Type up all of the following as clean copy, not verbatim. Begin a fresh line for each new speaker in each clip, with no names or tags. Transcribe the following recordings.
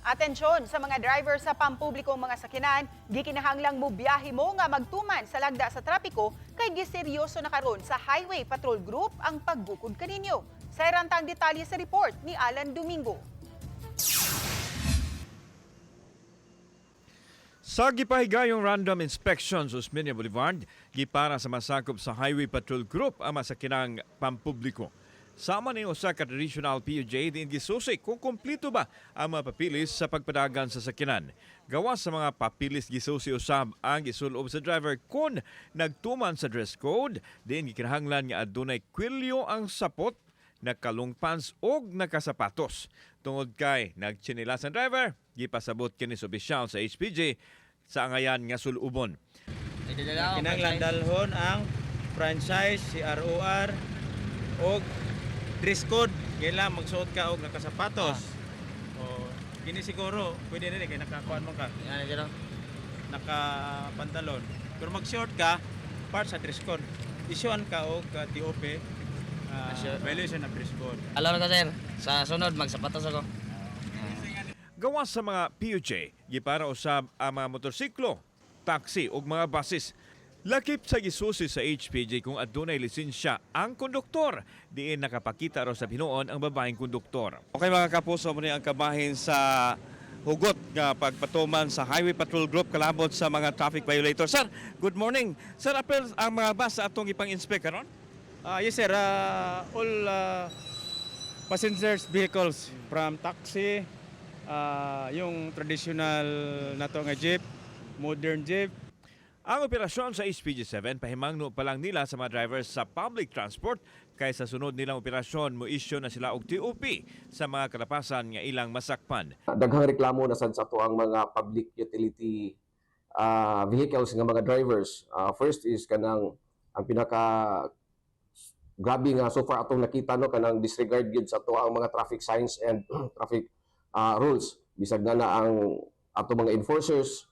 Atensyon sa mga driver sa pampublikong mga sakinan, gikinahanglang mo biyahe mo nga magtuman sa lagda sa trapiko kay giseryoso na karon sa Highway Patrol Group ang pagbukod kaninyo. Sa irantang detalye sa report ni Alan Domingo.
Sa gipahigayong random inspection sa Osmeña Boulevard, gipara sa masakop sa Highway Patrol Group ang masakinang pampubliko. Sama ni usa ka traditional PUJ din gisusi kung kumpleto ba ang mga papilis sa pagpadagan sa sakinan. Gawas sa mga papilis gisusi usab ang gisulob sa driver kung nagtuman sa dress code, din gikinahanglan nga adunay kwelyo ang sapot, nakalong pants og nakasapatos. Tungod kay nagchinilas ang driver, gipasabot kini sa opisyal sa HPG sa angayan nga sulubon.
Kinahanglan dalhon ang franchise, CROR og dress code. Kailangan magsuot ka og nakasapatos. O kini siguro pwede na rin kay nakakuan mo ka.
Ano dito?
Nakapantalon. Pero mag-short ka, part sa dress code. Isuan ka og TOP, violation of dress code.
Alam ko sir, sa sunod magsapatos ako.
Gawas sa mga PUJ, gipara usab ang mga motorsiklo, taxi ug mga buses. Lakip sa gisusi sa HPG kung adunay lisensya ang konduktor, diin nakapakita raw sa binuon ang babaeng konduktor. Okay mga kapuso, mo ang kabahin sa hugot nga pagpatuman sa Highway Patrol Group kalabot sa mga traffic violator. Sir, good morning. Sir, apel ang mga bus sa atong ipang-inspect karon?
Yes sir, all passengers vehicles from taxi, yung traditional nato nga jeep, modern jeep.
Ang operasyon sa HPG7 pahimangno pa lang nila sa mga drivers sa public transport kaysa sunod nilang operasyon mo issue na sila og TOP sa mga kalapasan nga ilang masakpan.
Daghang reklamo na sad sa ato ang mga public utility vehicles nga mga drivers. First is kanang ang pinaka grabe nga so far atong nakita no kanang disregard gyud sa ato ang mga traffic signs and traffic rules. Bisag na ang ato mga enforcers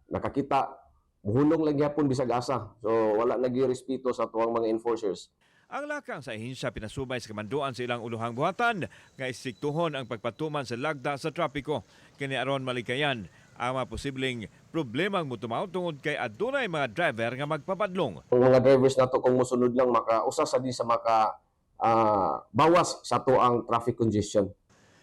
nakakita muhulong lang gyapon bisag asa. So wala nagirespeto sa ato ang mga enforcers.
Ang lakang sa ahensya pinasubay sa kamanduan sa ilang uluhang buhatan nga istriktuhon ang pagpatuman sa lagda sa trapiko. Kini aron malikayan ang mga posibleng problemang mutumaw tungod kay adunay mga driver nga magpapadlong.
Ang mga drivers nato kung mosunod lang usa sa di sa bawas sa ato ang traffic congestion.